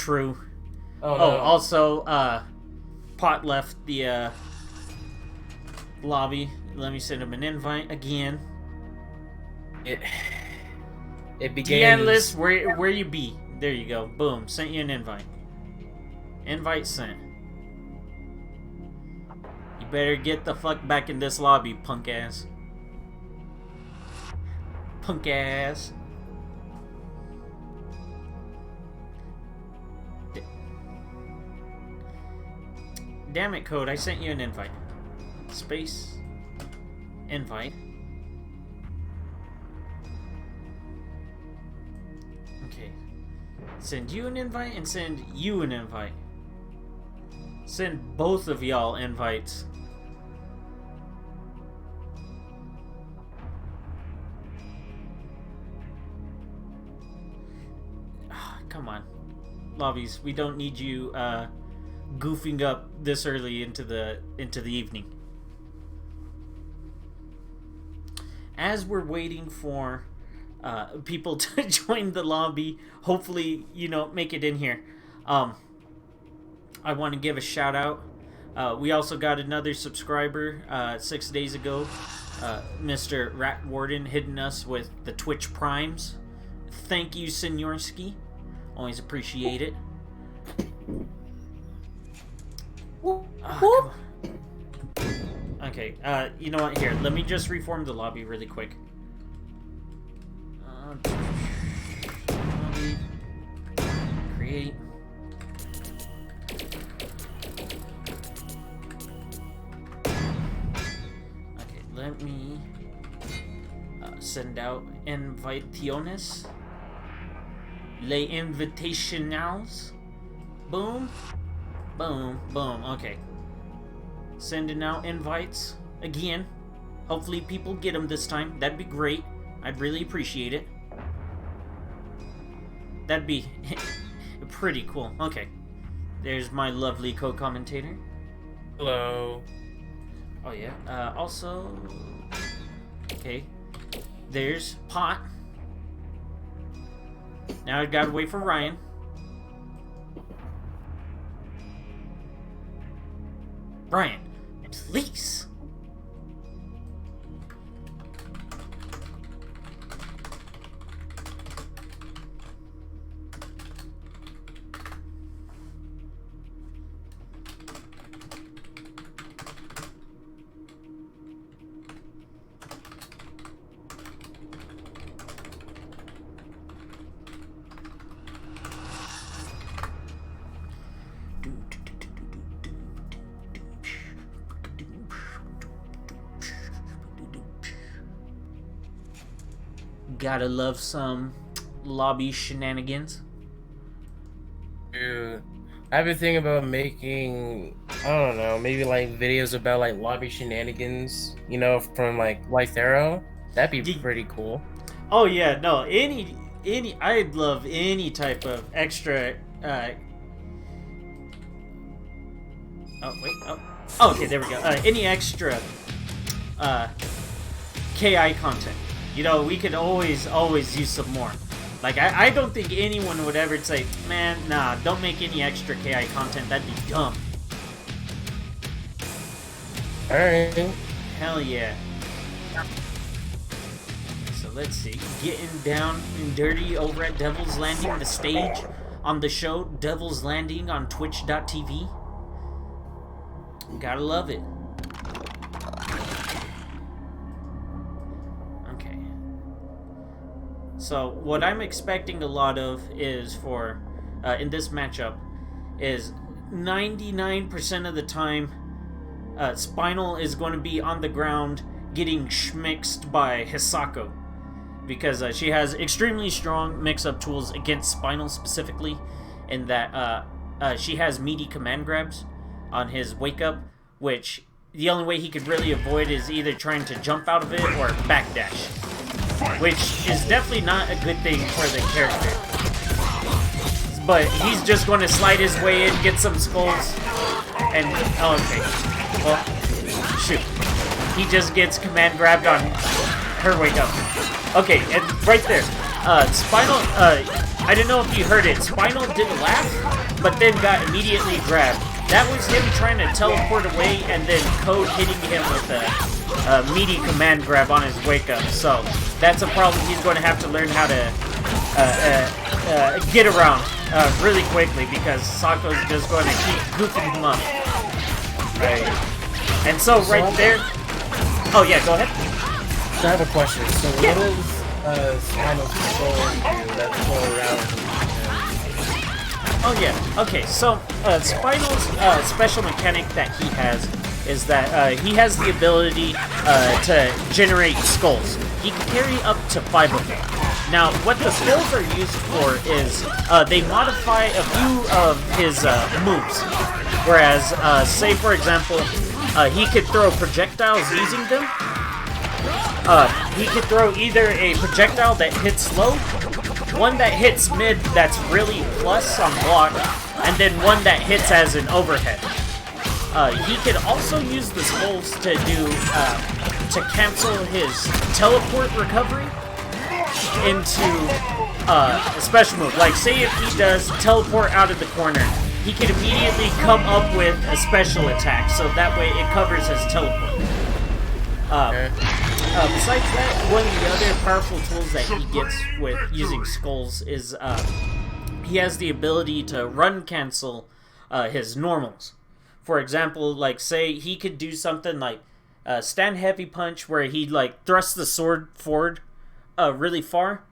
true. Oh, Oh, no. also, Pot left the lobby. Let me send him an invite again. It begins. Deanless, where you be? There you go. Boom. Sent you an invite. Invite sent. You better get the fuck back in this lobby, punk ass. Punk ass. Damn it, Code. I sent you an invite. Space. Invite. Okay. Send you an invite and send you an invite. Send both of y'all invites. Come on. Lobbies, we don't need you goofing up this early into the evening. As we're waiting for people to join the lobby, hopefully, make it in here. I want to give a shout out. We also got another subscriber 6 days ago, Mr. Rat Warden, hitting us with the Twitch Primes. Thank you, Senyorski. Always appreciate it. Okay, you know what? Here, let me just reform the lobby really quick. Lobby. Create. Okay, let me send out invitaciones. Les invitationals. Boom. Boom. Boom. Okay. Sending out invites again. Hopefully people get them this time. That'd be great. I'd really appreciate it. That'd be pretty cool. Okay. There's my lovely co-commentator. Hello. Oh yeah. Also, okay. There's Pot. Now I gotta wait for Ryan. Ryan, please. Gotta love some lobby shenanigans. Dude, I've been thinking about making, I don't know, maybe like videos about like lobby shenanigans, from like Life Arrow. That'd be pretty cool. Oh yeah, no, any, I'd love any type of extra, oh wait, oh, okay, there we go. Any extra, KI content. We could always use some more. Like, I don't think anyone would ever say, man, nah, don't make any extra KI content. That'd be dumb. Alright. Hell yeah. So let's see. Getting down and dirty over at Devil's Landing, the stage on the show Devil's Landing on Twitch.tv. Gotta love it. So what I'm expecting a lot of is for, in this matchup, is 99% of the time, Spinal is going to be on the ground getting schmixed by Hisako. Because she has extremely strong mix-up tools against Spinal specifically, in that she has meaty command grabs on his wake-up, which the only way he could really avoid is either trying to jump out of it or backdash. Which is definitely not a good thing for the character. But he's just going to slide his way in, get some skulls, and... oh, okay. Well, shoot. He just gets command grabbed on her wake up. Okay, and right there. Spinal, I don't know if you heard it. Spinal did laugh, but then got immediately grabbed. That was him trying to teleport away, and then Code hitting him with a meaty command grab on his wake up. So that's a problem he's going to have to learn how to get around really quickly, because Sako's just going to keep goofing him up. Right. And so right there... Oh yeah, go ahead. So I have a question. So what does Spinal's control do that's go around? Oh yeah, okay, so Spinal's special mechanic that he has is that he has the ability to generate skulls. He can carry up to 5 of them. Now, what the skulls are used for is they modify a few of his moves. Whereas, say for example, he could throw projectiles using them. He could throw either a projectile that hits low, one that hits mid that's really plus on block, and then one that hits as an overhead. He could also use the skulls to cancel his teleport recovery into a special move. Like, say if he does teleport out of the corner, he can immediately come up with a special attack, so that way it covers his teleport. Besides that, one of the other powerful tools that he gets with using skulls is he has the ability to run cancel his normals. For example, like say he could do something like stand heavy punch, where he like thrusts the sword forward really far,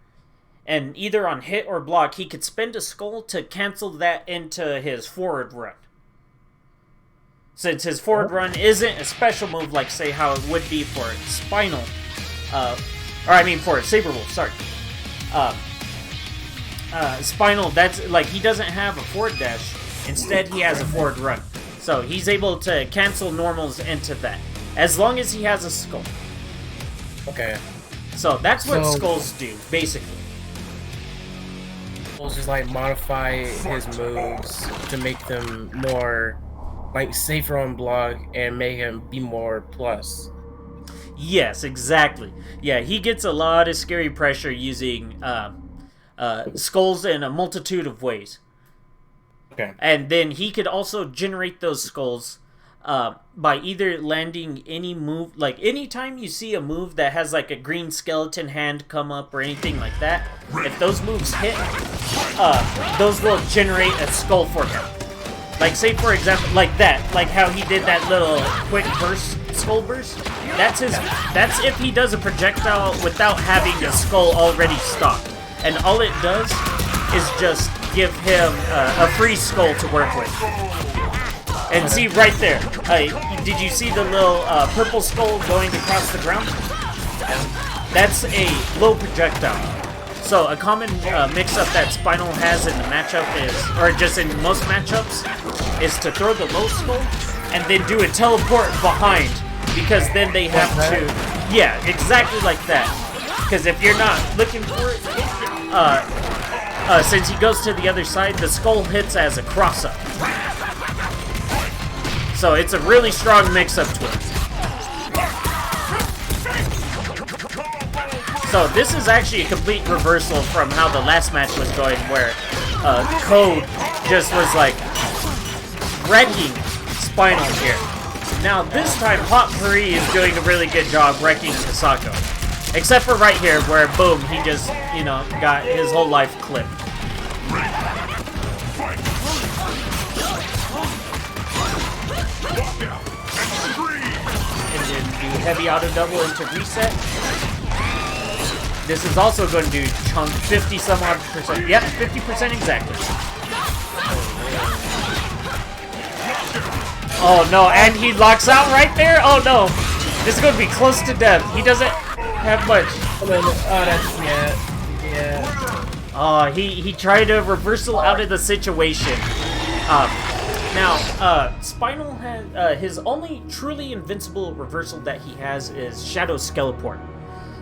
and either on hit or block he could spend a skull to cancel that into his forward run. Since his forward run isn't a special move like say how it would be for Spinal, for CyberWulf, sorry. Spinal, that's like he doesn't have a forward dash, instead he has a forward run. So he's able to cancel normals into that, as long as he has a skull. Okay. So that's what skulls do, basically. Skulls just like modify his moves to make them more like safer on block and make him be more plus. Yes, exactly. Yeah, he gets a lot of scary pressure using skulls in a multitude of ways. Okay. And then he could also generate those skulls by either landing any move, like anytime you see a move that has like a green skeleton hand come up or anything like that, if those moves hit, those will generate a skull for him. Like say for example, like that, like how he did that little quick burst, skull burst. That's if he does a projectile without having a skull already stocked, and all it does is just give him a free skull to work with. And see right there, did you see the little purple skull going across the ground? That's a low projectile. So a common mix-up that Spinal has in the matchup is, or just in most matchups, is to throw the low skull and then do a teleport behind, because then they have to, yeah, exactly like that. Because if you're not looking for it, since he goes to the other side, the skull hits as a cross-up. So it's a really strong mix-up to it. So this is actually a complete reversal from how the last match was going, where Code just was like wrecking Spinal here. Now this time Potpourri is doing a really good job wrecking Hisako. Except for right here, where boom, he just, you know, got his whole life clipped. And then do heavy auto double into reset. This is also going to do chunk 50 some odd percent. Yep, 50% exactly. Oh no, and he locks out right there? Oh no. This is going to be close to death. He doesn't have much. Oh, that's, yeah. Oh, he tried a reversal out of the situation. Now, Spinal has, his only truly invincible reversal that he has is Shadow Skeleport.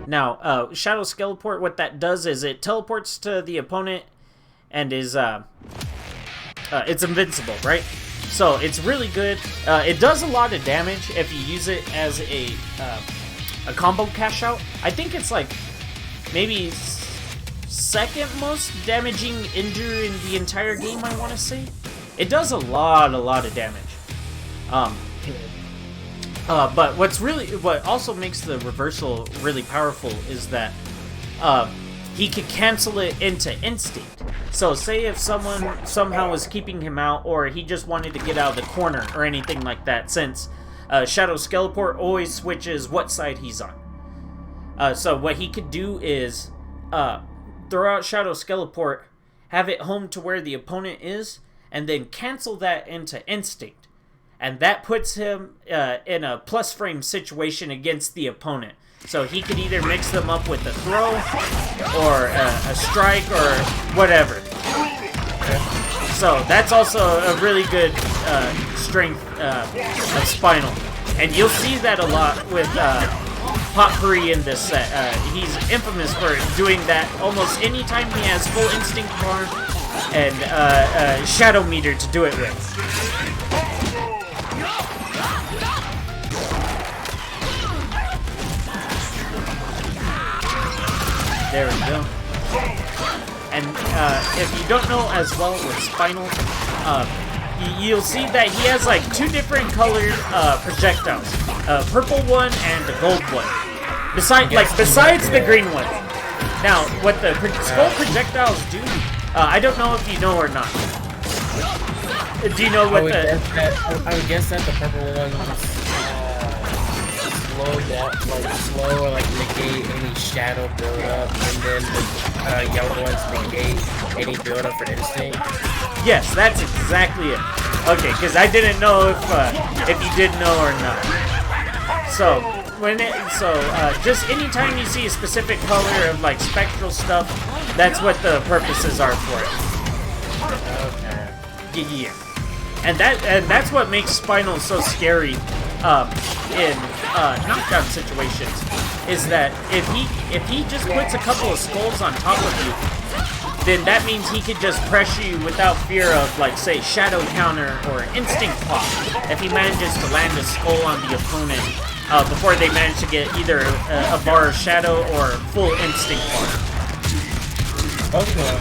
Now, Shadow Skeleport, what that does is it teleports to the opponent and is, it's invincible, right? So, it's really good. It does a lot of damage if you use it as a combo cash out. I think it's like maybe second most damaging injure in the entire game, I want to say. It does a lot of damage. But what also makes the reversal really powerful is that he could cancel it into instinct. So say if someone somehow was keeping him out, or he just wanted to get out of the corner or anything like that, since Shadow Skeleport always switches what side he's on. So what he could do is throw out Shadow Skeleport, have it home to where the opponent is, and then cancel that into instinct. And that puts him in a plus frame situation against the opponent. So he could either mix them up with a throw, or a strike, or whatever. So that's also a really good strength of Spinal. And you'll see that a lot with Potpourri in this set. He's infamous for doing that almost any time he has full instinct bar and shadow meter to do it with. There we go. And if you don't know as well with Spinal, you'll see that he has like two different colored projectiles. A purple one and a gold one. Besides the green one. Now, what the skull projectiles do, I don't know if you know or not. Do you know what I would guess that the purple ones slow or negate any shadow build-up, and then the yellow ones negate any build-up for instinct? Yes, that's exactly it. Okay, because I didn't know if you did know or not. So just anytime you see a specific color of like spectral stuff, that's what the purposes are for it. Okay. Yeah. And that's what makes Spinal so scary in knockdown situations, is that if he just puts a couple of skulls on top of you, then that means he could just pressure you without fear of, like, say, shadow counter or instinct pop. If he manages to land a skull on the opponent before they manage to get either a bar of shadow or full instinct bar. Okay.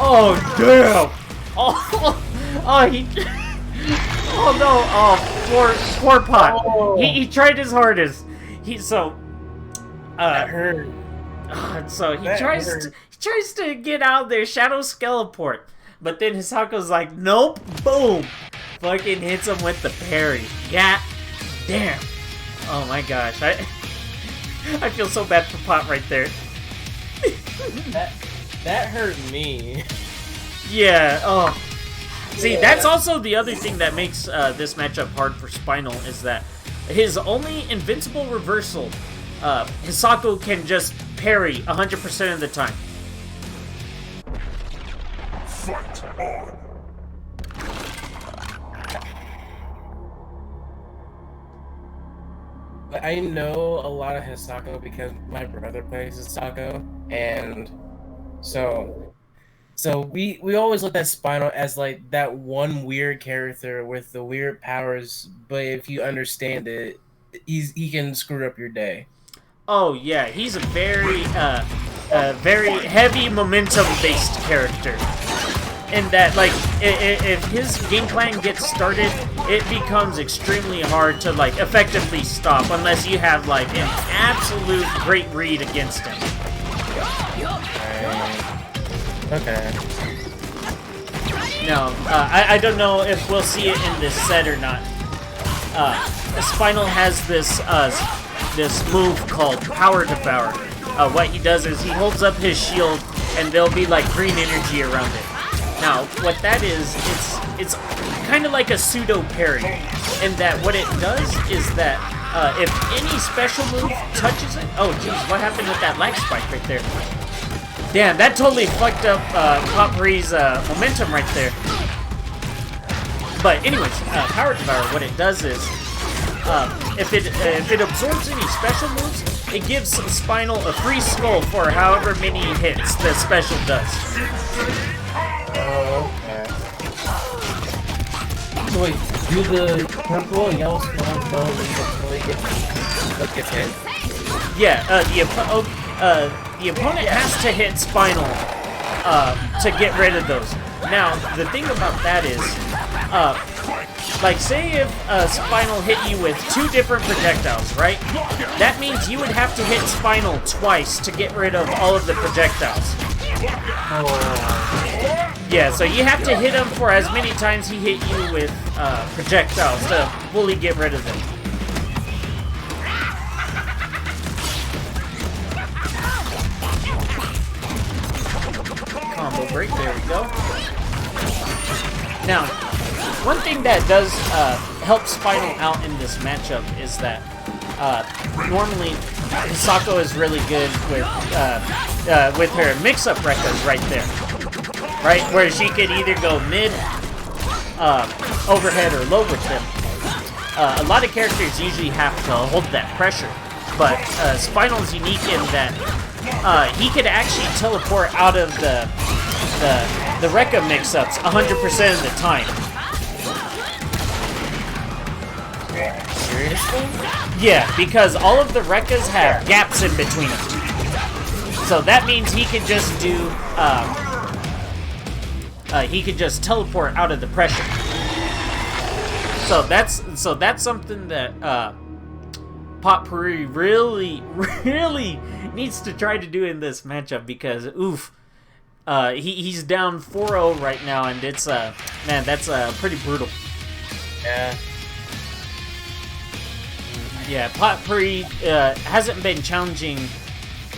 Oh damn! Oh he. Oh no! Oh poor Pot. Oh. He tried his hardest. That hurt. So he tries to get out there, Shadow Skeleport, but then Hisako's like, nope, boom, fucking hits him with the parry. Yeah, damn. Oh my gosh, I feel so bad for Pot right there. That hurt me. Yeah. Oh. See, that's also the other thing that makes this matchup hard for Spinal, is that his only invincible reversal, Hisako can just parry 100% of the time. Fight on. I know a lot of Hisako because my brother plays Hisako, and so we always look at Spinal as like that one weird character with the weird powers, but if you understand it, he can screw up your day. Oh yeah, he's a very heavy momentum-based character. In that, like, if his game plan gets started, it becomes extremely hard to, like, effectively stop unless you have, like, an absolute great read against him. Okay. No, I don't know if we'll see it in this set or not. Spinal has this move called Power Devour. What he does is he holds up his shield, and there'll be, like, green energy around it. Now, what that is, it's kind of like a pseudo parry, in that what it does is that if any special move touches it... Oh, jeez, what happened with that lag spike right there? Damn, that totally fucked up Potpourri's momentum right there. But anyways, Power Devour, what it does is, if it absorbs any special moves, it gives Spinal a free skull for however many hits the special does. Okay. So wait, do the purple and yellow spells really get hit? Yeah, the opponent has to hit Spinal to get rid of those. Now, the thing about that is, like, say if Spinal hit you with 2 different projectiles, right? That means you would have to hit Spinal twice to get rid of all of the projectiles. Yeah, so you have to hit him for as many times he hit you with projectiles to fully get rid of them. Combo break, there we go. Now, one thing that does help Spinal out in this matchup is that normally Hisako is really good with her mix-up rekas right there. Right? Where she could either go mid, overhead, or low with them. A lot of characters usually have to hold that pressure, but Spinal's unique in that he could actually teleport out of the Rekka mix-ups 100% of the time. Seriously? Yeah, because all of the Rekkas have gaps in between them. So that means he could just do, he could just teleport out of the pressure. So that's something that Potpourri really needs to try to do in this matchup, because oof, he's down 4-0 right now, and it's man, that's pretty brutal. Yeah. Yeah, Potpourri hasn't been challenging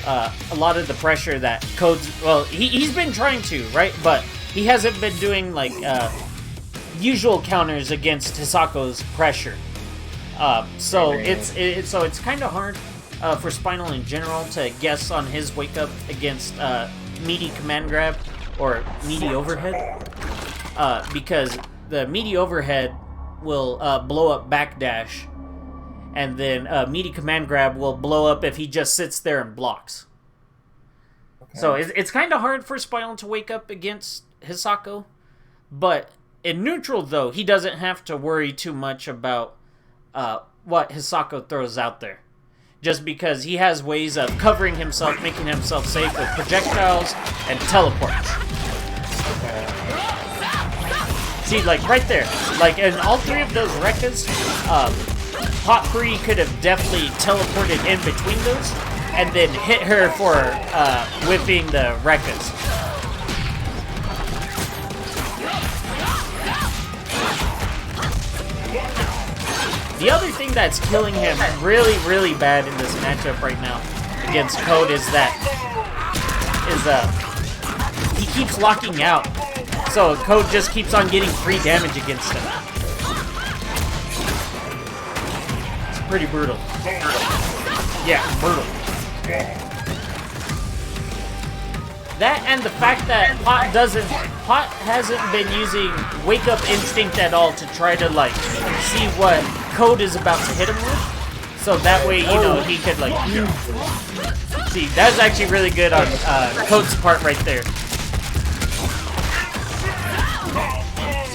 a lot of the pressure that Code's... Well, he's been trying to, right? But he hasn't been doing, like, usual counters against Hisako's pressure. So it's kind of hard for Spinal in general to guess on his wake-up against meaty command grab or meaty overhead. Because the meaty overhead will blow up backdash, and then meaty command grab will blow up if he just sits there and blocks. Okay. So it's kind of hard for Spinal to wake up against Hisako, but in neutral, though, he doesn't have to worry too much about what Hisako throws out there, just because he has ways of covering himself, making himself safe with projectiles and teleports. Okay. See, like right there, like in all 3 of those Rekkas, Potpourri could have definitely teleported in between those, and then hit her for whipping the Rekkas. The other thing that's killing him really, really bad in this matchup right now against Code is he keeps locking out, so Code just keeps on getting free damage against him. Pretty brutal. Yeah, brutal. That and the fact that Pot hasn't been using Wake Up Instinct at all to try to like see what Code is about to hit him with. So that way, you know, he could like see, that's actually really good on Code's part right there.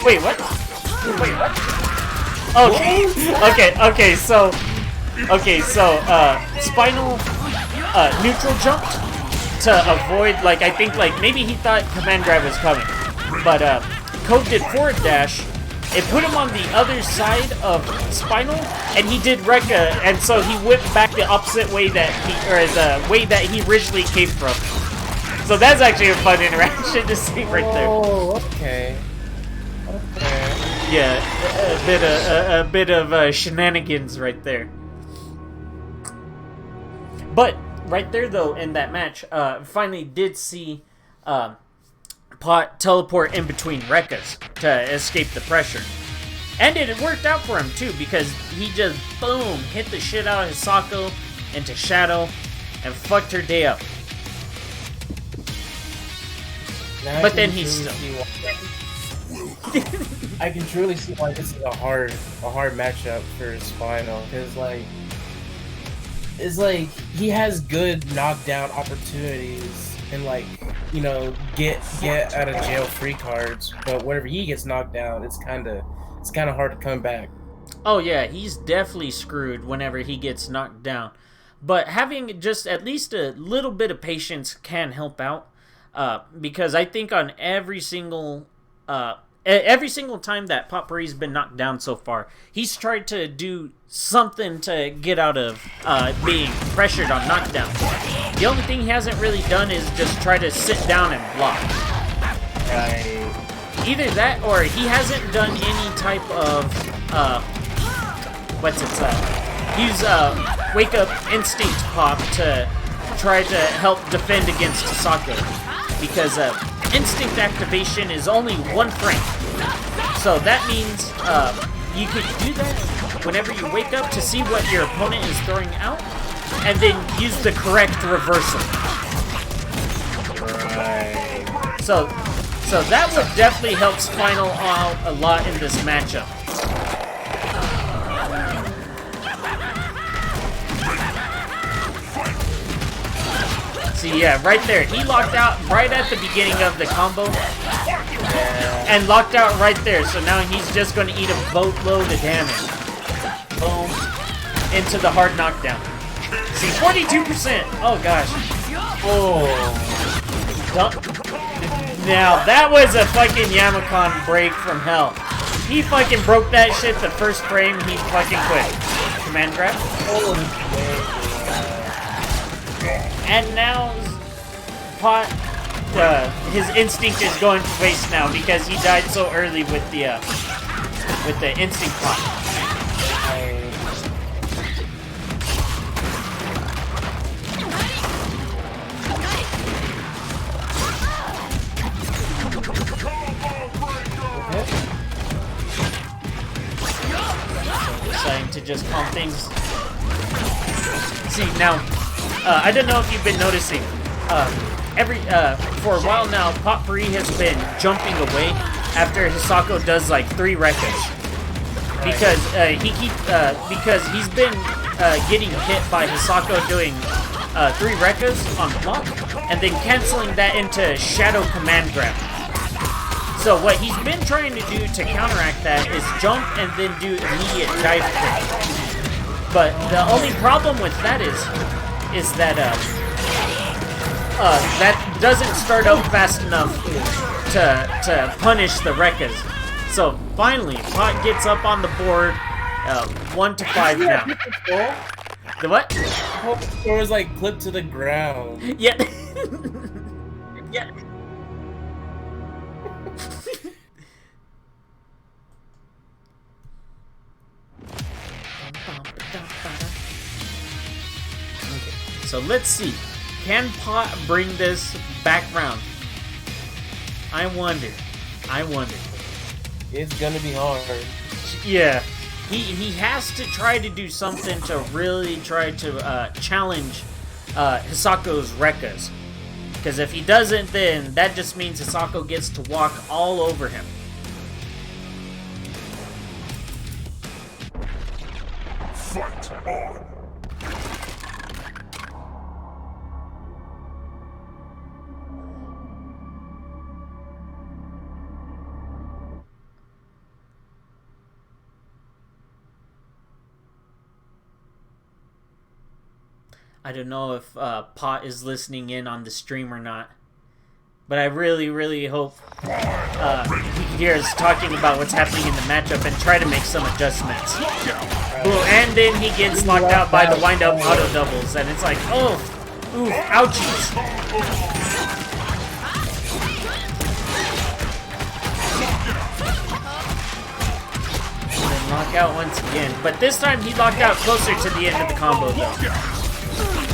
Wait, what? Okay, so Spinal neutral jumped to avoid, like, I think, like, maybe he thought command grab was coming, but Code did forward dash. It put him on the other side of Spinal, and he did Rekka, and so he whipped back the opposite way that the way that he originally came from. So that's actually a fun interaction to see right there. Oh, okay. Yeah, a bit of shenanigans right there. But right there, though, in that match, finally did see Pot teleport in between Rekkas to escape the pressure. And it worked out for him, too, because he just, boom, hit the shit out of Hisako into Shadow and fucked her day up. Now but then he's still... I can truly see why this is a hard matchup for Spinal, because it's like he has good knockdown opportunities and like, you know, get out of jail free cards, but whenever he gets knocked down, it's kind of hard to come back. Oh yeah, he's definitely screwed whenever he gets knocked down. But having just at least a little bit of patience can help out, because I think on every single time that Potpourri's been knocked down so far, he's tried to do something to get out of being pressured on knockdown. The only thing he hasn't really done is just try to sit down and block. Right. Either that, or he hasn't done any type of use wake up instinct pop to try to help defend against Hisako, because instinct activation is only 1 frame. So that means you could do that whenever you wake up to see what your opponent is throwing out, and then use the correct reversal. Right. So that would definitely help Spinal out a lot in this matchup. See, yeah, right there. He locked out right at the beginning of the combo. And locked out right there. So now he's just going to eat a boatload of damage. Boom. Into the hard knockdown. See, 42%. Oh, gosh. Oh. Now, that was a fucking Yamacon break from hell. He fucking broke that shit the first frame. He fucking quit. Command grab. And now, Pot, his instinct is going to waste now because he died so early with the instinct pot. Deciding to just calm things. See now. I don't know if you've been noticing, for a while now, Potpourri has been jumping away after Hisako does like 3 rekkas. Because because he's been getting hit by Hisako doing 3 rekkas on block, and then canceling that into Shadow Command Grab. So what he's been trying to do to counteract that is jump and then do immediate dive kick. But the only problem with that is that that doesn't start up fast enough to punish the rekkas. So finally, Pot gets up on the board, 1-5 now. The what? It was like clipped to the ground. Yeah. Yeah. So let's see. Can Pot bring this back round? I wonder. It's gonna be hard. Yeah. He has to try to do something to really try to challenge Hisako's rekkas. Because if he doesn't, then that just means Hisako gets to walk all over him. Fight on! I don't know if Pot is listening in on the stream or not, but I really, really hope he can hear us talking about what's happening in the matchup and try to make some adjustments. Boom, and then he gets locked out by the wind-up auto doubles, and it's like, oh, ooh, ouchies. And then lock out once again, but this time he locked out closer to the end of the combo though.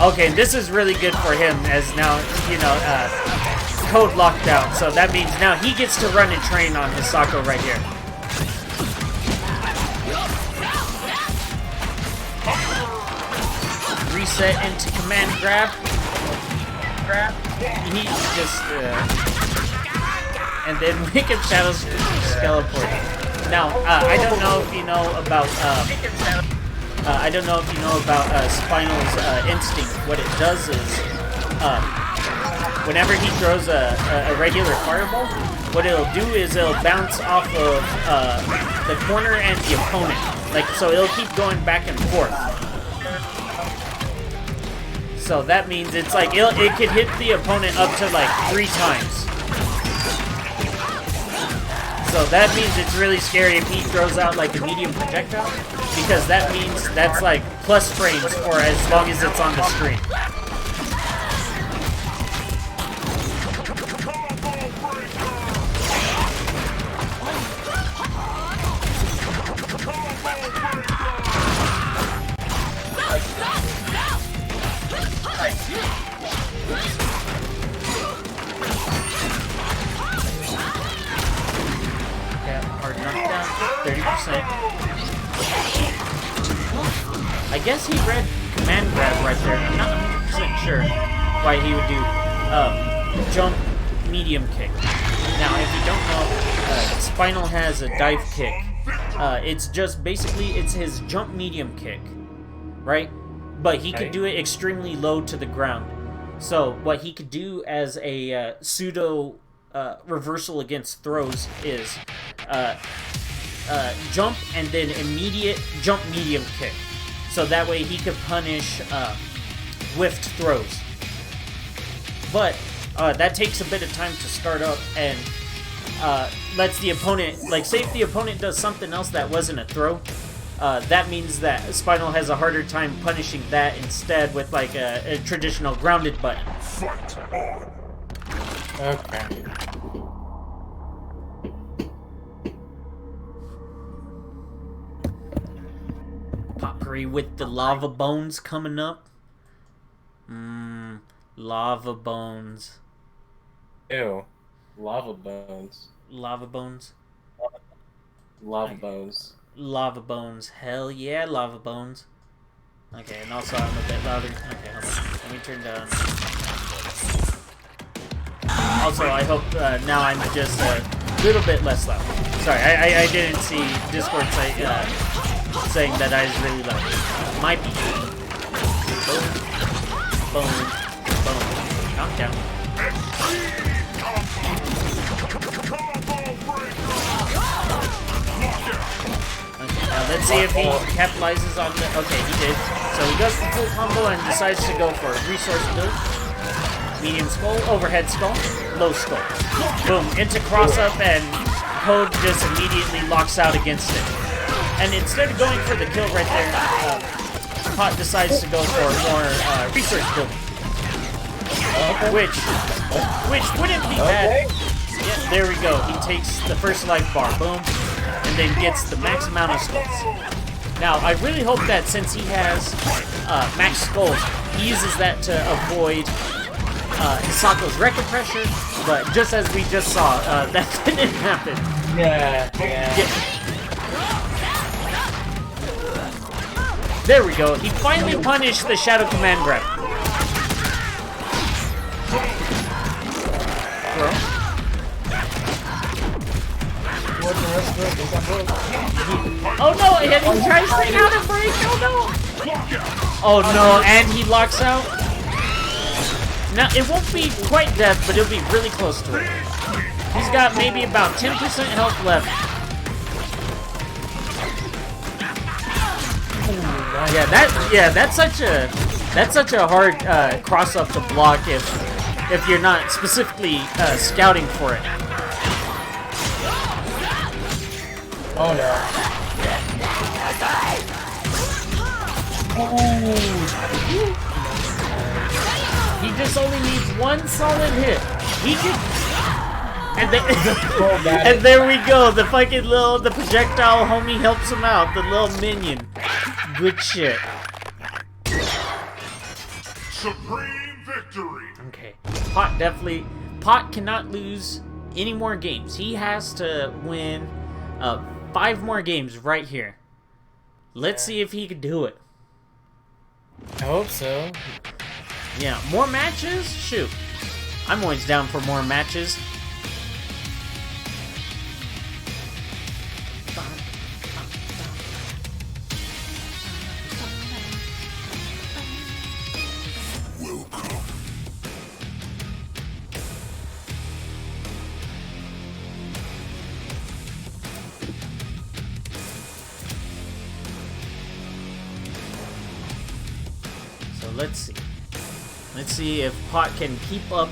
Okay, this is really good for him as now, you know, Code locked out. So that means now he gets to run and train on Hisako right here. Reset into command grab. He just, and then Wake Up Shadow's teleport. Now, I don't know if you know about, Spinal's instinct. What it does is, whenever he throws a regular fireball, what it'll do is it'll bounce off of the corner and the opponent. Like, so it'll keep going back and forth. So that means it's like it could hit the opponent up to like 3 times. So that means it's really scary if he throws out like a medium projectile, because that means that's like plus frames for as long as it's on the screen. Hard knockdown, 30%. I guess he read command grab right there. I'm not 100% sure why he would do jump medium kick. Now, if you don't know, Spinal has a dive kick. It's just basically it's his jump medium kick, right? But he could do it extremely low to the ground. So what he could do as a pseudo reversal against throws is jump and then immediate jump medium kick. So that way he could punish whiffed throws. But that takes a bit of time to start up and lets the opponent, like say if the opponent does something else that wasn't a throw, that means that Spinal has a harder time punishing that instead with like a traditional grounded button. Fight on. Okay. Potpourri with the lava bones coming up. Lava bones. Ew. Lava bones. Lava bones. Lava bones. Lava bones. Hell yeah, lava bones. Okay, and also I'm a bit louder. Okay, hold on. Let me turn down. Also, I hope now I'm just a little bit less loud. Sorry, I didn't see Discord saying that I was really loud. Might be. Boom. Boom. Boom. Knockdown. Okay, now let's see if he capitalizes on the... Okay, he did. So he goes for full combo and decides to go for resource build. Medium skull, overhead skull, low skull. Boom, into cross up and Code just immediately locks out against it. And instead of going for the kill right there, Pot decides to go for more research building. Which wouldn't be bad. Yeah, there we go. He takes the first life bar, boom, and then gets the max amount of skulls. Now, I really hope that since he has max skulls, he uses that to avoid Hisako's record pressure, but just as we just saw, that didn't happen. Yeah. There we go. He finally punished the Shadow Command Grab. Bro. Oh no! And he tries to get out and break! Oh no! Oh no, and he locks out. Now, it won't be quite death, but it'll be really close to it. He's got maybe about 10% health left. That's such a hard cross up to block if you're not specifically scouting for it. Oh no. He just only needs one solid hit. He can... And there we go. The fucking the projectile homie helps him out. The little minion. Good shit. Supreme victory. Okay. Pot cannot lose any more games. He has to win 5 more games right here. Let's see if he can do it. I hope so. Yeah, more matches? Shoot. I'm always down for more matches. Let's see. Let's see if Pot can keep up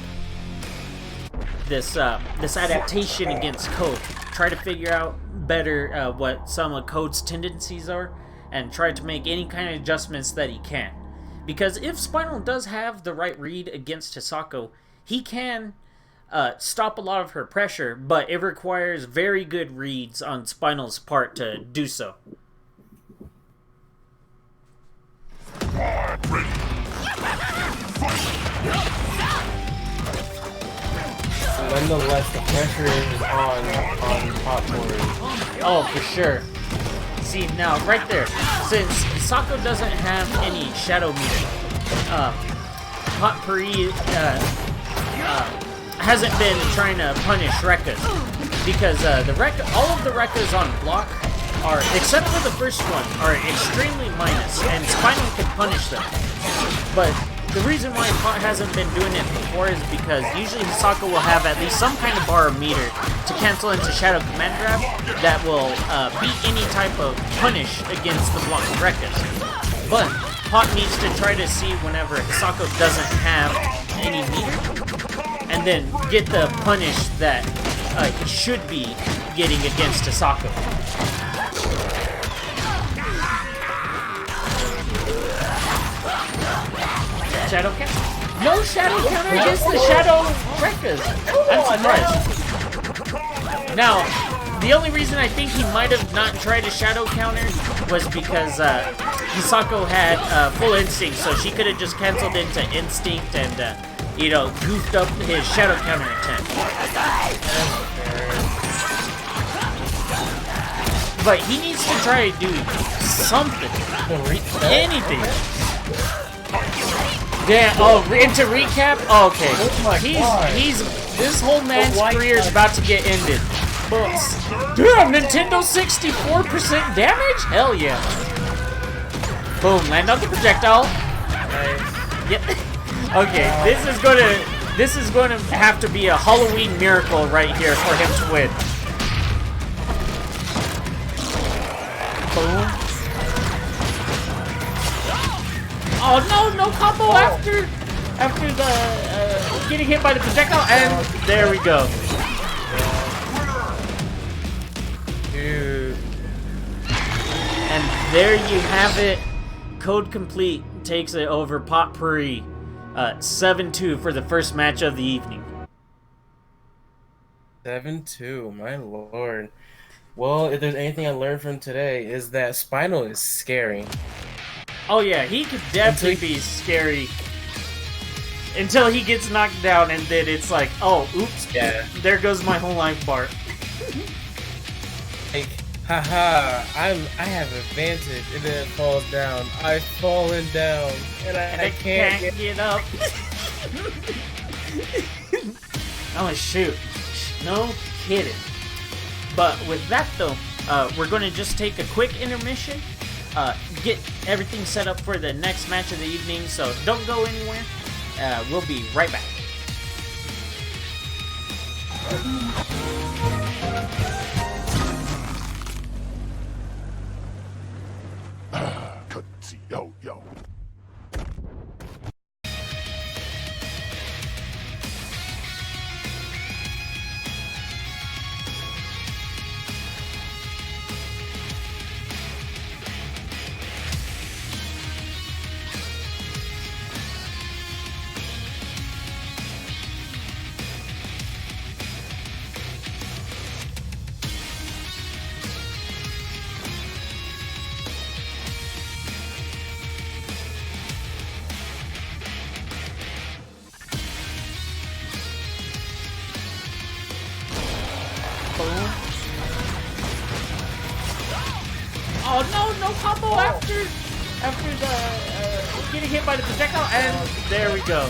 this adaptation against Code. Try to figure out better what some of Code's tendencies are, and try to make any kind of adjustments that he can. Because if Spinal does have the right read against Hisako, he can stop a lot of her pressure, but it requires very good reads on Spinal's part to do so. Nonetheless, the pressure is on Potpourri. Oh, for sure. See, now, right there, since Hisako doesn't have any shadow meter, Potpourri hasn't been trying to punish Rekkas, because all of the Rekkas on block are, except for the first one, are extremely minus, and Spinal can punish them. But the reason why Pot hasn't been doing it before is because usually Hisako will have at least some kind of bar or meter to cancel into Shadow Command Grab that will beat any type of punish against the blocking Rekkas. But Pot needs to try to see whenever Hisako doesn't have any meter, and then get the punish that he should be getting against Hisako. Shadow counter? No shadow counter against the Shadow Rekkas. I'm surprised. Now, the only reason I think he might have not tried a shadow counter was because Hisako had full instinct, so she could have just canceled into instinct and, goofed up his shadow counter attempt. But he needs to try to do something. Anything. Damn, into recap? Oh, okay. This whole man's career is about to get ended. Damn, Nintendo 64% damage? Hell yeah. Boom, land on the projectile. Nice. Yep. Okay, this is gonna have to be a Halloween miracle right here for him to win. Boom. Oh no combo after the getting hit by the projectile, and there we go. Dude. And there you have it. Code Complete takes it over Potpourri 7-2 for the first match of the evening. 7-2, my lord. Well, if there's anything I learned from today is that Spinal is scary. Oh yeah, he could definitely be scary until he gets knocked down, and then it's like, oh, oops, yeah, there goes my whole life bar. Like, haha, I have advantage, and then it falls down. I've fallen down, and I can't get up. Oh shoot, no kidding. But with that though, we're going to just take a quick intermission. Get everything set up for the next match of the evening, so don't go anywhere. We'll be right back. Yo. Oh no combo after the getting hit by the projectile, and there we go.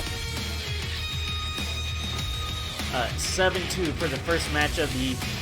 7-2 for the first match of the evening.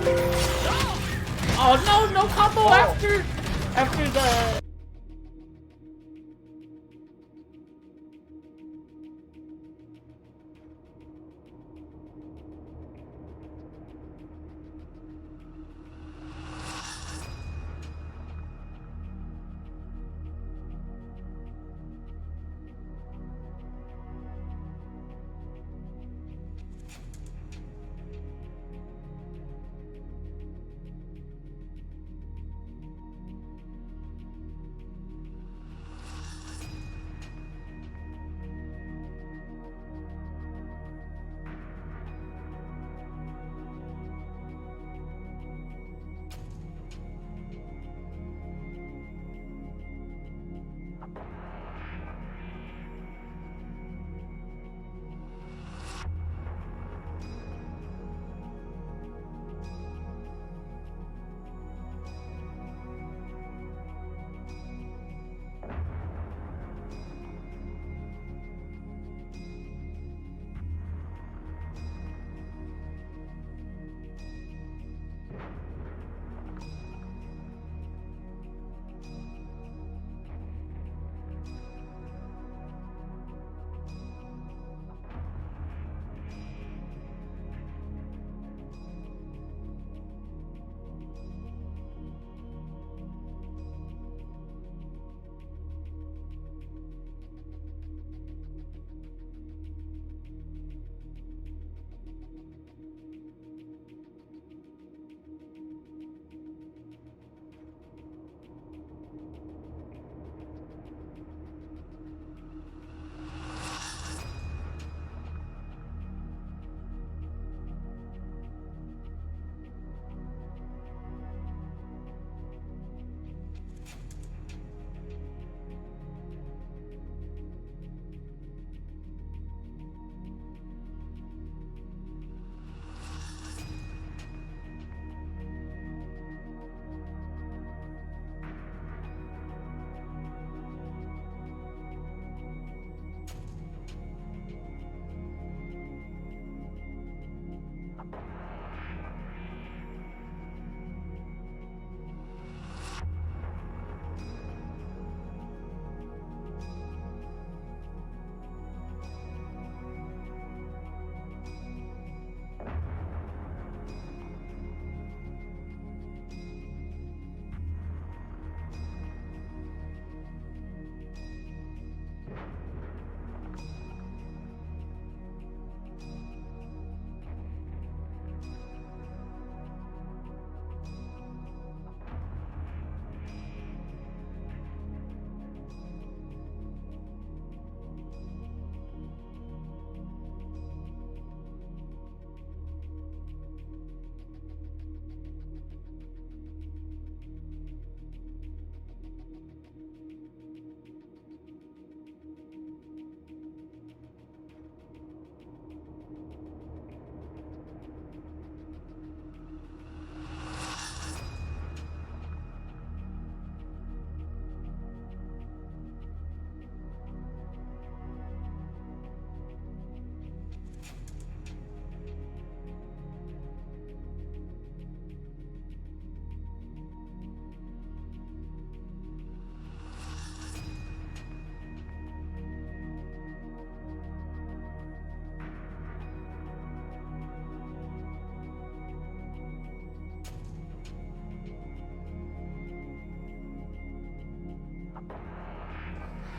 Oh no, no combo after the.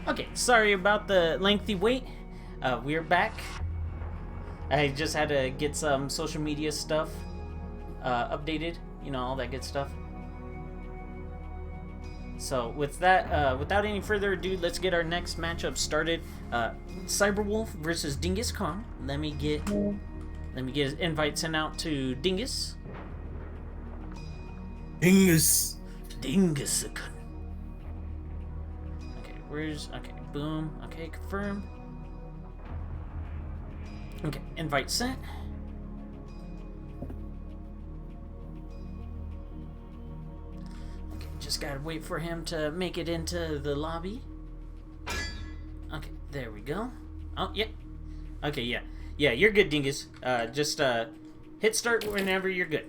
Okay, sorry about the lengthy wait. We're back. I just had to get some social media stuff updated, you know, all that good stuff. So with that, without any further ado, let's get our next matchup started. CyberWulf versus Dingus Kong. Let me get his invite sent out to Dingus. Dingus. Dingus. Okay, boom. Okay, confirm. Okay, invite sent. Okay, just gotta wait for him to make it into the lobby. Okay, there we go. Oh, yeah. Okay, yeah. Yeah, you're good, Dingus. Just hit start whenever you're good.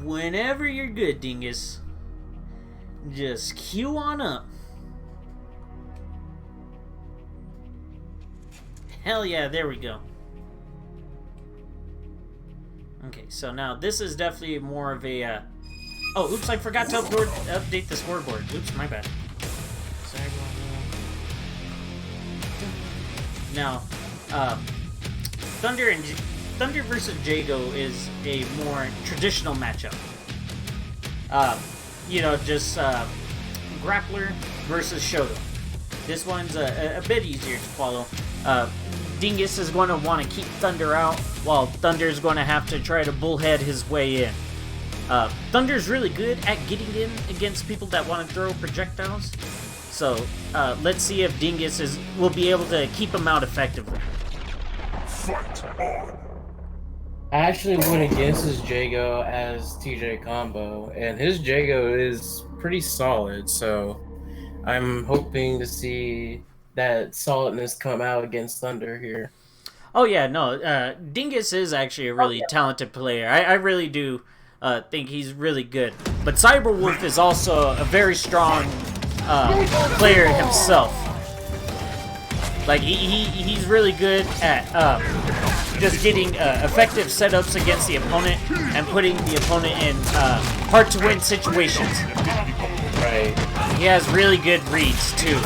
Whenever you're good, Dingus. Just queue on up. Hell yeah, there we go. Okay, so now this is definitely more of a... Oh, oops, I forgot to update the scoreboard. Oops, my bad. Now, Thunder versus Jago is a more traditional matchup. You know, just grappler versus Shoto. This one's a bit easier to follow. Dingus is going to want to keep Thunder out, while Thunder's going to have to try to bullhead his way in. Thunder's really good at getting in against people that want to throw projectiles. So, let's see if Dingus will be able to keep him out effectively. Fight on! I actually went against his Jago as TJ combo, and his Jago is pretty solid, so I'm hoping to see that solidness come out against Thunder here. Oh yeah, no, Dingus is actually a really talented player. I really do think he's really good. But CyberWulf is also a very strong player himself. Like, he's really good at just getting effective setups against the opponent and putting the opponent in hard-to-win situations. Right. He has really good reads, too.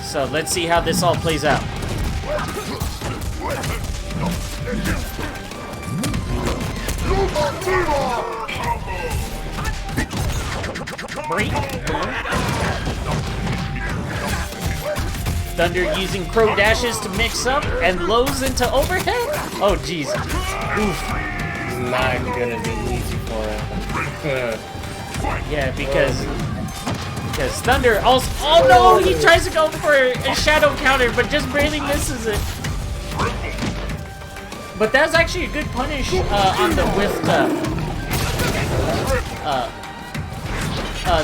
So let's see how this all plays out. Break. Thunder using crow dashes to mix up and lows into overhead. Oh jeez. Oof. Not gonna be easy for him. Yeah, because Thunder also... Oh no, he tries to go for a shadow counter, but just barely misses it. But that's actually a good punish on the whiffed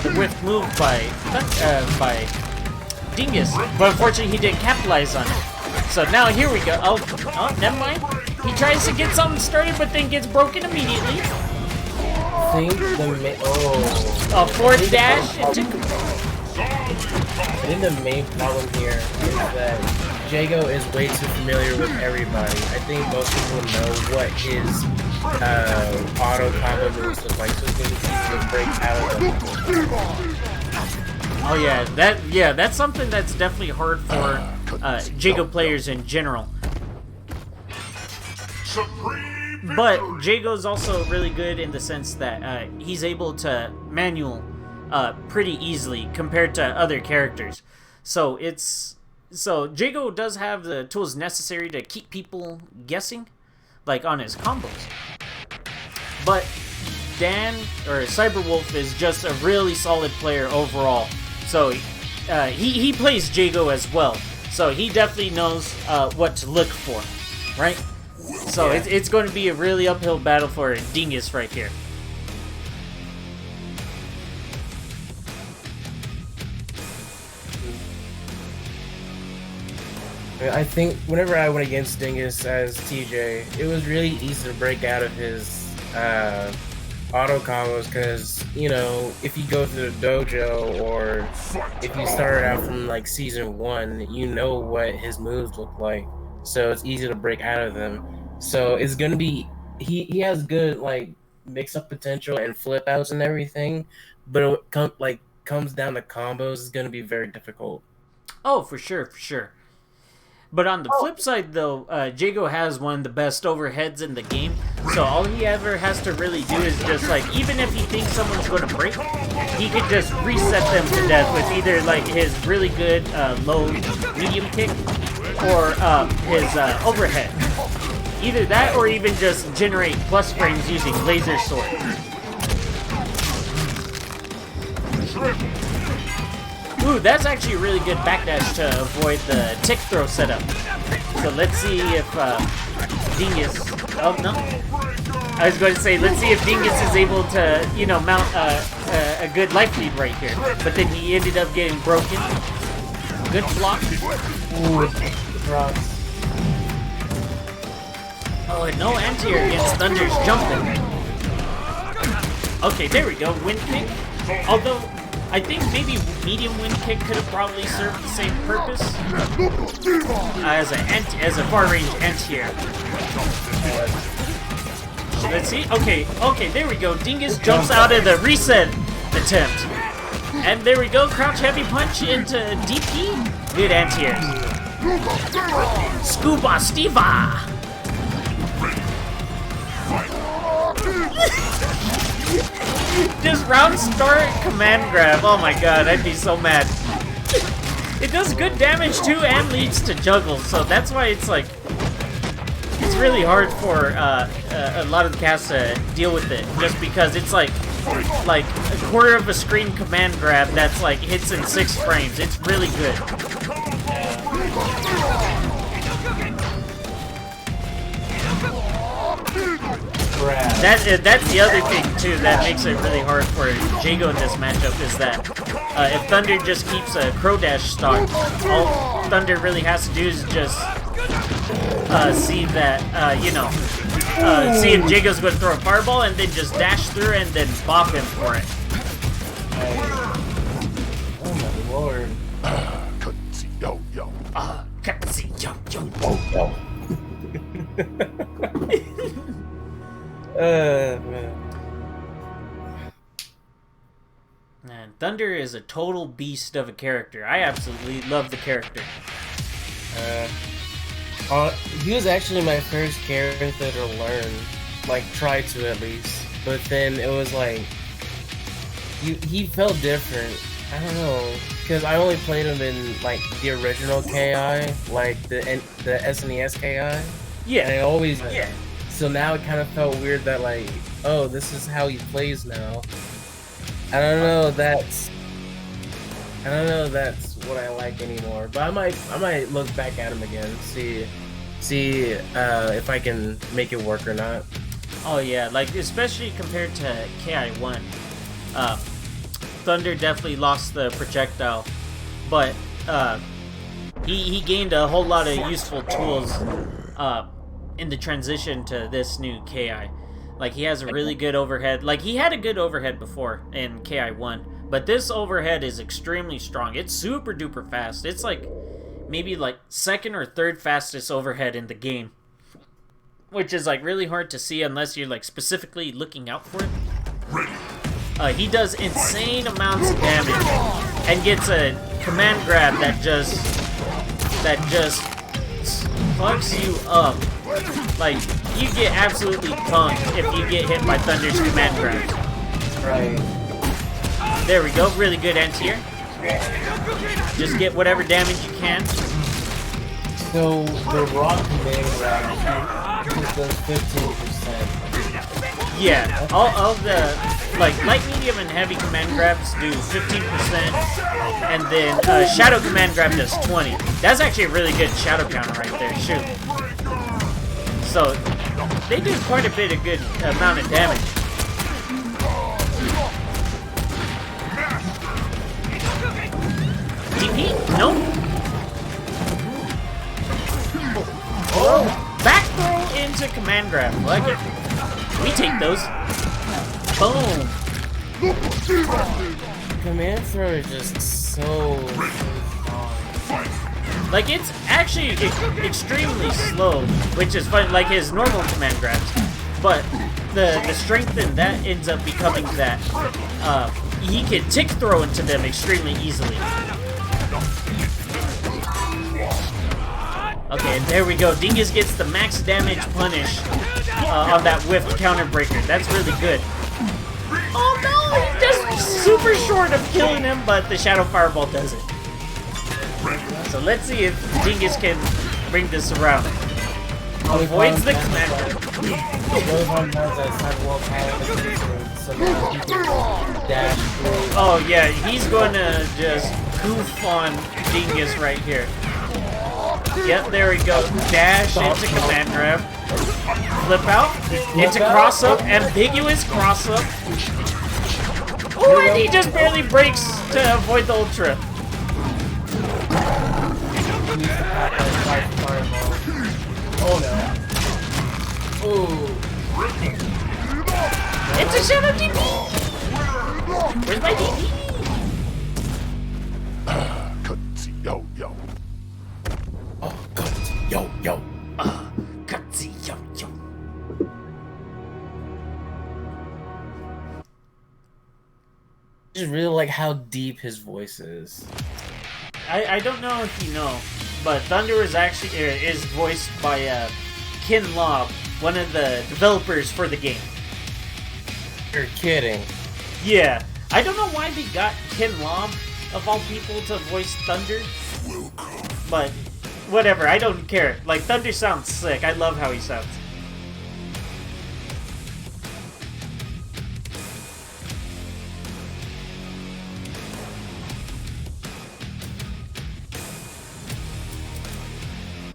the whiff move by Dingus, but unfortunately he didn't capitalize on it. So now here we go. Oh, never mind. He tries to get something started, but then gets broken immediately. A fourth dash. I think the main problem here is that Jago is way too familiar with everybody. I think most people know what his auto combo moves look like, so it's going to be easy to break out of them. Oh yeah, that's something that's definitely hard for Jago players in general. But Jago's also really good in the sense that he's able to manual pretty easily compared to other characters. So Jago does have the tools necessary to keep people guessing, like on his combos. But Dan, or CyberWulf, is just a really solid player overall. So he plays Jago as well. So he definitely knows what to look for, right? So it's going to be a really uphill battle for Dingus right here. I think whenever I went against Dingus as TJ, it was really easy to break out of his auto combos because, you know, if you go through the dojo or if you started out from like season 1, you know what his moves look like. So it's easy to break out of them. So it's going to be, he has good like mix-up potential and flip outs and everything, but it comes down to combos, is going to be very difficult. Oh, for sure. But on the flip side, though, Jago has one of the best overheads in the game. So all he ever has to really do is just, like, even if he thinks someone's going to break, he could just reset them to death with either, like, his really good low medium kick or his overhead. Either that or even just generate plus frames using laser sword. Ooh, that's actually a really good backdash to avoid the tick throw setup. So let's see if Dingus... Oh, no. I was going to say, let's see if Dingus is able to, you know, mount a good life lead right here. But then he ended up getting broken. Good block. Ooh, rocks. Oh, and no anti-air against Thunder's jumping. Okay, there we go. Wind kick. Although, I think maybe medium wind kick could have probably served the same purpose as a far range anti-air. Let's see. Okay, there we go. Dingus jumps out of the reset attempt. And there we go. Crouch heavy punch into DP. Good anti-airs. Scuba Steva. Just round start command grab. Oh my god, I'd be so mad. It does good damage too and leads to juggles, so that's why it's like it's really hard for a lot of the cast to deal with it, just because it's like a quarter of a screen command grab that's like hits in 6 frames. It's really good. That's the other thing too that makes it really hard for Jago in this matchup is that if Thunder just keeps a Crow Dash stock, all Thunder really has to do is just see that, see if Jago's going to throw a fireball and then just dash through and then bop him for it. Oh my lord. Yo. Man. Man, Thunder is a total beast of a character. I absolutely love the character. He was actually my first character to learn, like try to at least. But then it was like he felt different. I don't know, because I only played him in like the original KI, like the SNES KI. Yeah. And I always Yeah. So now it kind of felt weird that like, oh, this is how he plays now. I don't know that's what I like anymore. But I might look back at him again, see if I can make it work or not. Oh yeah, like especially compared to KI1, Thunder definitely lost the projectile, but he gained a whole lot of useful tools in the transition to this new KI. Like he has a really good overhead. Like he had a good overhead before in KI1, but this overhead is extremely strong. It's super duper fast. It's like maybe like second or third fastest overhead in the game, which is like really hard to see unless you're like specifically looking out for it. He does insane amounts of damage and gets a command grab that just fucks you up. Like you get absolutely punked if you get hit by Thunder's command grab. Right. There we go. Really good anti-air. Just get whatever damage you can. So the raw command grab does 15%. Yeah, all the like light, medium, and heavy command grabs do 15%, and then shadow command grab does 20. That's actually a really good shadow counter right there. Shoot. So they do quite a bit of good amount of damage. DP? Nope. Oh, back throw into command grab. Like it. We take those. Boom. Command throw is just so like it's actually extremely slow, which is fun. Like his normal command grabs, but the strength in that ends up becoming that he can tick throw into them extremely easily. Okay, there we go. Dingus gets the max damage punish on that whiffed counter breaker. That's really good. Oh no! Just super short of killing him, but the Shadow Fireball does it. So let's see if Dingus can bring this around. Avoids the command. Oh yeah, he's going to just goof on Dingus right here. Yep, there we go. Dash into command grab. Flip out. Into cross up. Ambiguous cross up. Oh, and he just barely breaks to avoid the ultra. Oh no. Ooh. It's a Shadow DP. yo yo. Oh, cutsy, yo yo. Cutsy, yo, yo. I just really like how deep his voice is. I don't know if you know, but Thunder is voiced by Ken Lobb, one of the developers for the game. You're kidding. Yeah, I don't know why they got Ken Lobb, of all people, to voice Thunder, but whatever, I don't care. Like, Thunder sounds sick. I love how he sounds.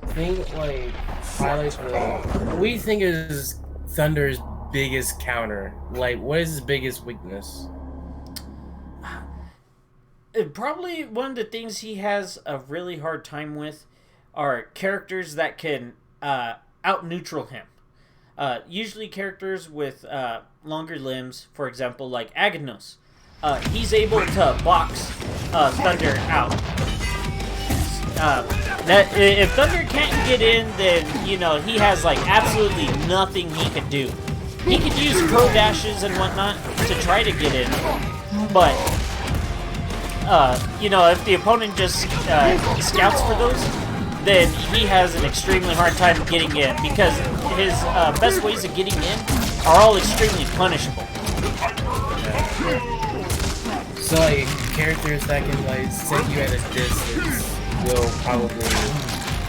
I think, like, highlights for what do you think is Thunder's biggest counter? Like, what is his biggest weakness? Probably one of the things he has a really hard time with are characters that can out-neutral him. Usually characters with longer limbs, for example, like Aganos. He's able to box Thunder out. That if Thunder can't get in, then, you know, he has, like, absolutely nothing he can do. He could use pro dashes and whatnot to try to get in, but, you know, if the opponent just scouts for those, then he has an extremely hard time getting in, because his best ways of getting in are all extremely punishable. So, like, characters that can, like, set you at a distance will probably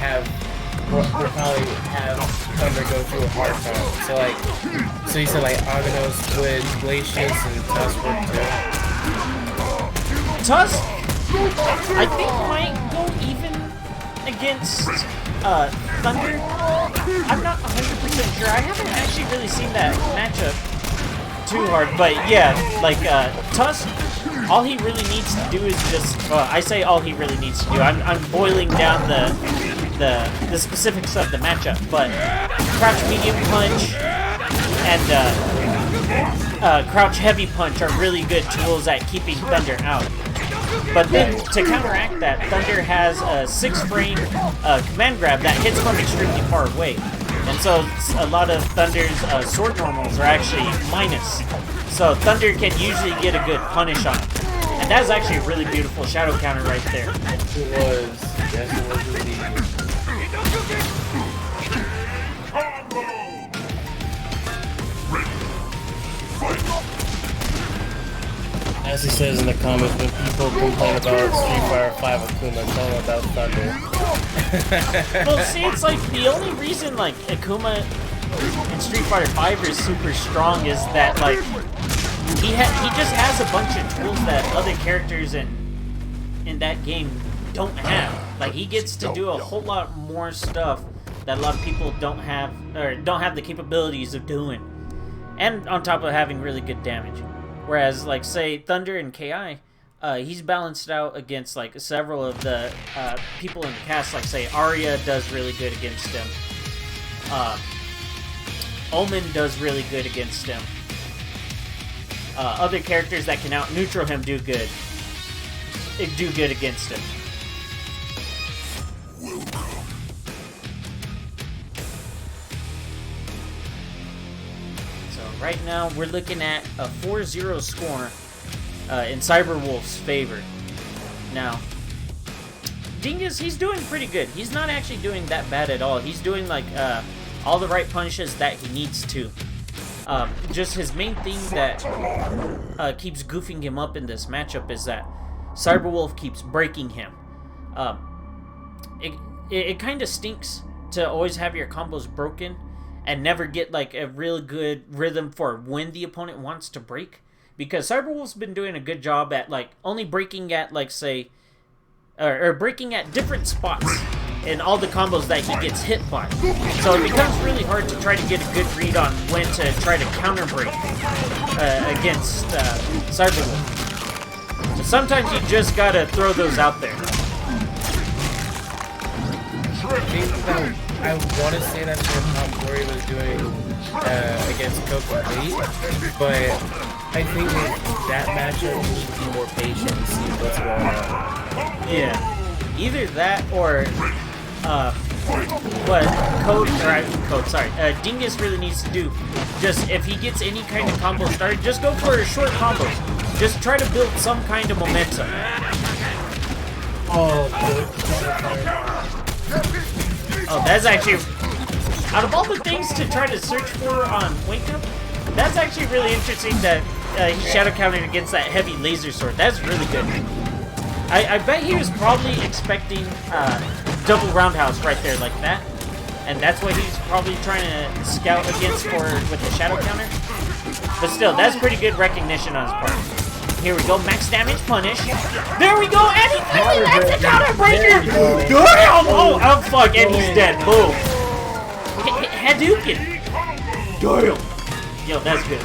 have Thunder go through a hard time. So, like, so you said, like, Aganos with Glacius and Tusk work too? Tusk, I think, might go even against Thunder. I'm not 100% sure. I haven't actually really seen that matchup too hard, but yeah, like, Tusk, all he really needs to do is just, I say all he really needs to do, I'm boiling down the specifics of the matchup, but Crouch Medium Punch and Crouch Heavy Punch are really good tools at keeping Thunder out. But then, to counteract that, Thunder has a 6-frame command grab that hits from extremely far away. And so, a lot of Thunder's sword normals are actually minus. So, Thunder can usually get a good punish on him. And that's actually a really beautiful shadow counter right there. It was. Yes, it was indeed. As he says in the comments, when people complain about Street Fighter 5 Akuma, tell them about Thunder. Well, see, it's like the only reason like Akuma in Street Fighter 5 is super strong is that like he just has a bunch of tools that other characters in that game don't have. Like he gets to do a whole lot more stuff that a lot of people don't have or don't have the capabilities of doing, and on top of having really good damage. Whereas, like, say, Thunder and KI, he's balanced out against, like, several of the people in the cast. Like, say, Arya does really good against him. Omen does really good against him. Other characters that can out-neutral him do good against him. Right now, we're looking at a 4-0 score in CyberWulf's favor. Now, Dingus, he's doing pretty good. He's not actually doing that bad at all. He's doing, like, all the right punishes that he needs to. Just his main thing that keeps goofing him up in this matchup is that CyberWulf keeps breaking him. It kind of stinks to always have your combos broken and never get like a real good rhythm for when the opponent wants to break, because CyberWulf's been doing a good job at like only breaking at like say or breaking at different spots in all the combos that he gets hit by. So it becomes really hard to try to get a good read on when to try to counter break against CyberWulf. So sometimes you just gotta throw those out there. I want to say that's what Potpourri was doing against CodeComplete, but I think with that matchup, we need to be more patient and see what's going on. Yeah. Either that or what Dingus really needs to do, just if he gets any kind of combo started, just go for short combos. Just try to build some kind of momentum. Oh, that's actually, out of all the things to try to search for on Wake Up, that's actually really interesting that he shadow countered against that heavy laser sword. That's really good. I bet he was probably expecting double roundhouse right there like that, and that's what he's probably trying to scout against with the shadow counter. But still, that's pretty good recognition on his part. Here we go, max damage punish. There we go, and he finally lands a counter breaker. Damn! Oh fuck, and he's dead. Boom. Hadouken. Damn. Yo, that's good.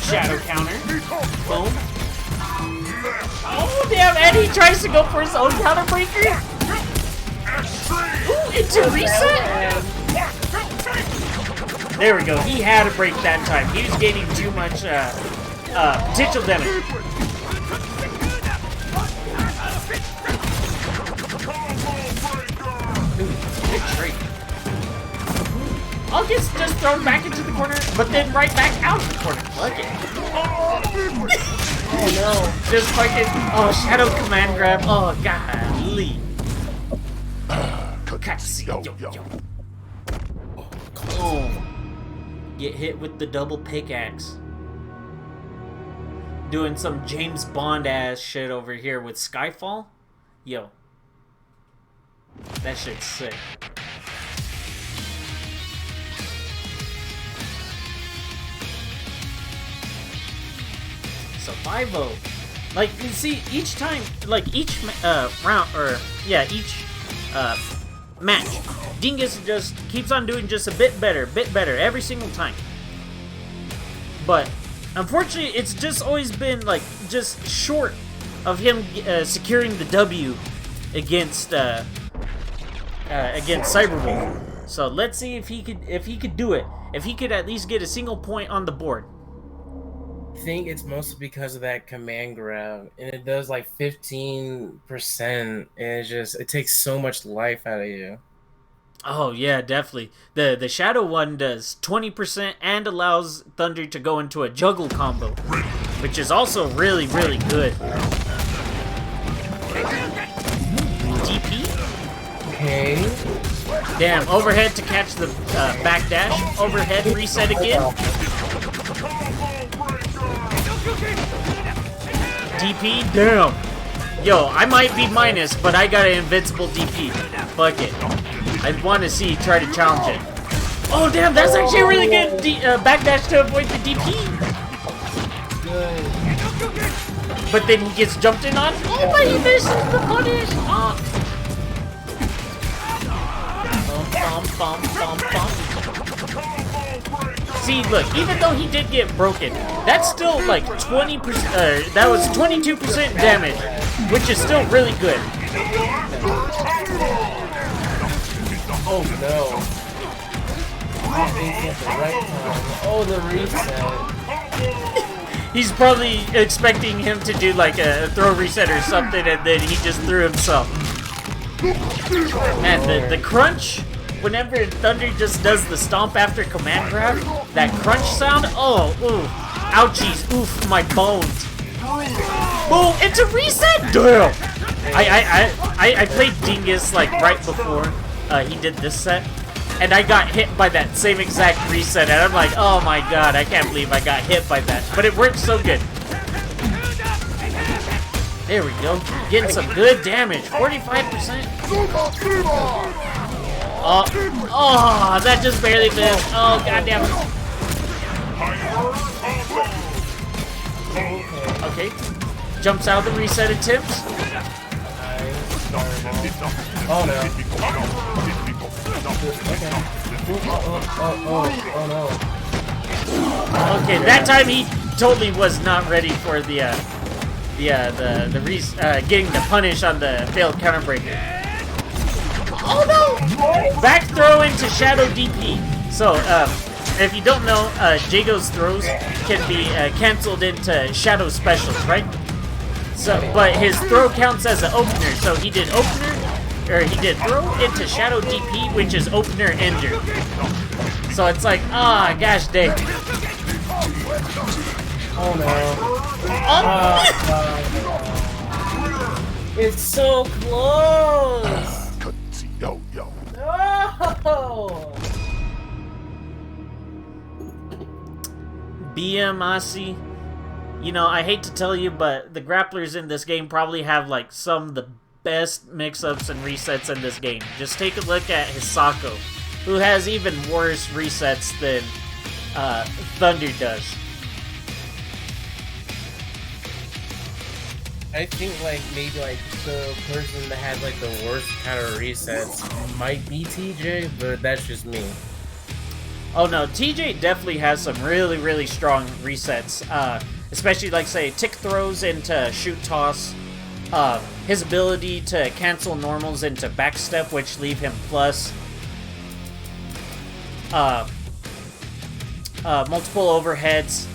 Shadow counter. Boom. Oh, damn, and he tries to go for his own counter breaker. Ooh, into reset. There we go. He had to break that time. He was gaining too much potential damage. Ooh, good trade. All gets just thrown back into the corner, but then right back out of the corner. Fuck it. Oh no. Just fucking, shadow command grab. Oh, golly. Oh. Get hit with the double pickaxe. Doing some James Bond ass shit over here with Skyfall. Yo. That shit's sick. So 5-0. Like, you see, each time, like, each round, or, yeah, each match, Dingus just keeps on doing just a bit better every single time. But, unfortunately, it's just always been, like, just short of him securing the W against CyberWulf. So let's see if he could do it. If he could at least get a single point on the board. I think it's mostly because of that command grab, and it does like 15%, and it takes so much life out of you. Oh yeah, definitely. The shadow one does 20% and allows Thunder to go into a juggle combo, which is also really, really good. DP. Okay. Damn, overhead to catch the backdash. Overhead reset again. DP, damn. Yo, I might be minus, but I got an invincible DP. Fuck it. I want to see try to challenge it. Oh damn, that's actually a really good backdash to avoid the DP. Good. But then he gets jumped in on. Oh, but he misses the punish. Oh. See, look, even though he did get broken, that's still like 20%, that was 22% damage, which is still really good. Oh no. At the right time. Oh, the reset. He's probably expecting him to do like a throw reset or something, and then he just threw himself. Man, the crunch, whenever Thunder just does the stomp after command grab, that crunch sound, oh, ooh, ouchies, oof, my bones. Boom, it's a reset! Damn! I played Dingus like right before he did this set, and I got hit by that same exact reset, and I'm like, oh my god, I can't believe I got hit by that. But it worked so good. There we go. Getting some good damage. 45%. Oh, that just barely missed. Oh, goddamn it. Okay. Jumps out of the reset attempts. Oh no. Oh no. Okay, that time he totally was not ready for the getting the punish on the failed counter breaker. Oh no! Back throw into Shadow DP. So, if you don't know, Jago's throws can be canceled into Shadow specials, right? So, but his throw counts as an opener. So he did opener, or he did throw into Shadow DP, which is opener ender. So it's like, gosh dang. Oh no. It's so close. Yo. No. BMAC, you know, I hate to tell you, but the grapplers in this game probably have like some of the best mix-ups and resets in this game. Just take a look at Hisako, who has even worse resets than Thunder does. I think like maybe like the person that had like the worst kind of resets might be TJ, but that's just me. Oh no, TJ definitely has some really, really strong resets. Especially like say tick throws into shoot toss. His ability to cancel normals into backstep, which leave him plus. Multiple overheads.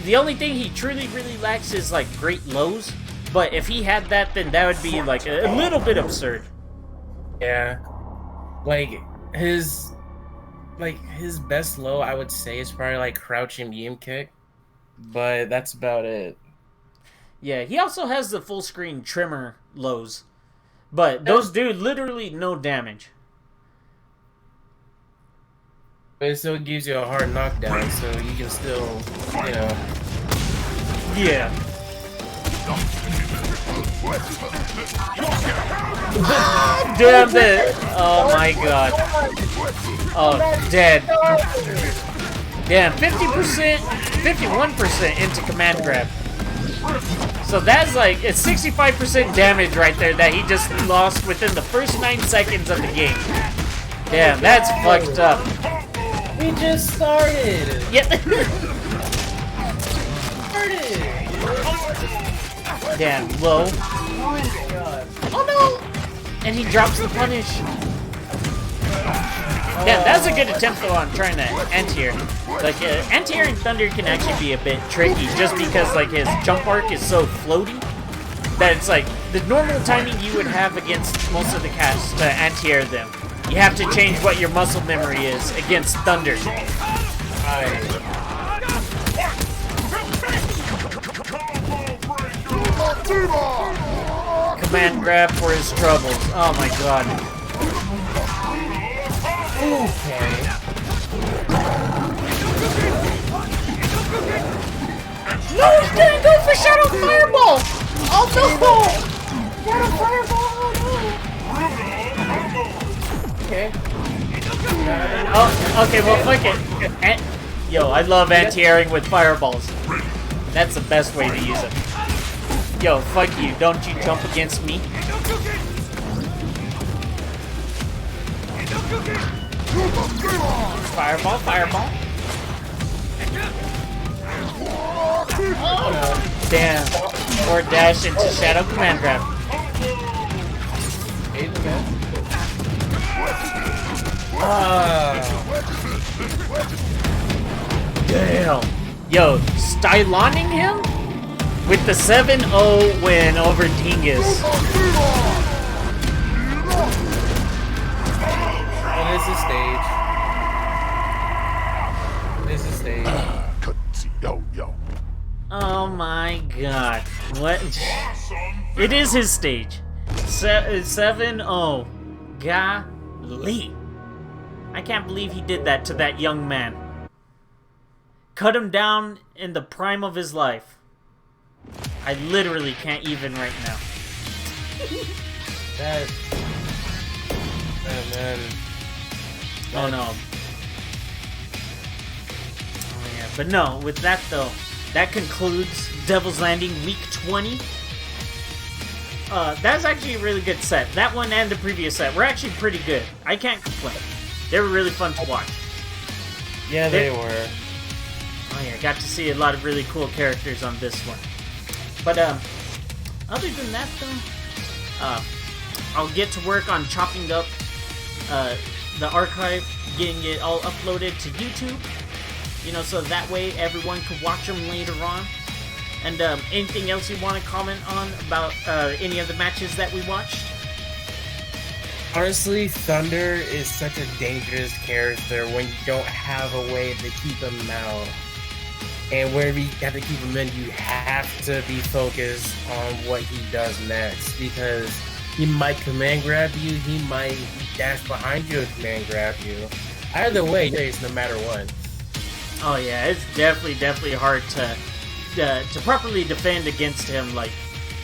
The only thing he truly really lacks is like great lows. But if he had that, then that would be like a little bit absurd. Yeah, like his best low I would say is probably like crouching beam kick, but that's about it. Yeah, he also has the full screen trimmer lows, but those do literally no damage. But it still gives you a hard knockdown, so you can still, you know. Yeah. Damn it! Oh my god. Oh, dead. Damn, 50%, 51% into command grab. So that's like, it's 65% damage right there that he just lost within the first 9 seconds of the game. Damn, that's fucked up. We just started! Yep. Damn, low. Oh no! And he drops the punish. Damn, that's a good attempt though on trying to anti-air. Like, anti-air in Thunder can actually be a bit tricky just because like his jump arc is so floaty that it's like the normal timing you would have against most of the casts to anti-air them. You have to change what your muscle memory is against Thunder. Command grab for his troubles. Oh my god. Okay. No, he's gonna go for Shadow Fireball! Oh no! Shadow Fireball, oh no! Okay. Oh, okay, well fuck it. Yo, I love anti-airing with fireballs. That's the best way to use it. Yo, fuck you. Don't you jump against me. Fireball, fireball. Oh no. Damn. Or dash into Shadow Command Grab. Damn. Yo, styloning him with the 7-0 win over Dingus. It is a stage. It is a stage. Yo. Oh my god. What? It is his stage. 7-0. Golly. I can't believe he did that to that young man. Cut him down in the prime of his life. I literally can't even right now. That man. Oh no. Oh yeah, but no, with that though, that concludes Devil's Landing Week 20. That's actually a really good set. That one and the previous set were actually pretty good. I can't complain. They were really fun to watch. Yeah, they were. Oh yeah, got to see a lot of really cool characters on this one. But other than that though, I'll get to work on chopping up the archive, getting it all uploaded to YouTube. You know, so that way everyone can watch them later on. And anything else you want to comment on about any of the matches that we watched? Honestly, Thunder is such a dangerous character when you don't have a way to keep him out. And wherever you have to keep him in, you have to be focused on what he does next. Because he might command grab you, he might dash behind you and command grab you. Either way, it's no matter what. Oh yeah, it's definitely hard to properly defend against him like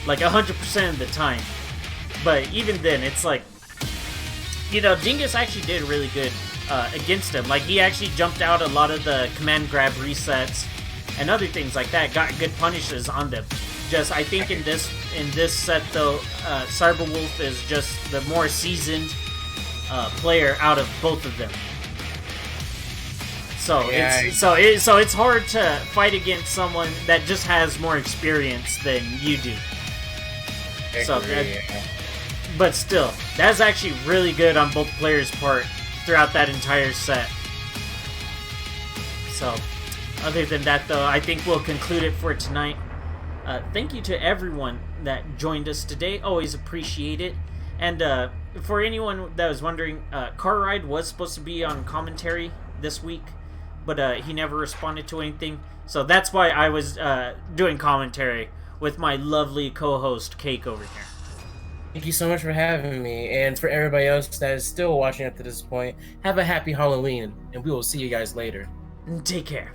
100% of the time. But even then, it's like, you know, Dingus actually did really good against him. Like, he actually jumped out a lot of the command grab resets and other things like that, got good punishes on them. Just, I think in this set though, CyberWulf is just the more seasoned player out of both of them. So yeah, it's hard to fight against someone that just has more experience than you do. But still, that's actually really good on both players' part throughout that entire set. So, other than that though, I think we'll conclude it for tonight. Thank you to everyone that joined us today. Always appreciate it. And for anyone that was wondering, Car Ride was supposed to be on commentary this week, but he never responded to anything. So that's why I was doing commentary with my lovely co-host Cake over here. Thank you so much for having me. And for everybody else that is still watching up to this point, have a happy Halloween, and we will see you guys later. Take care.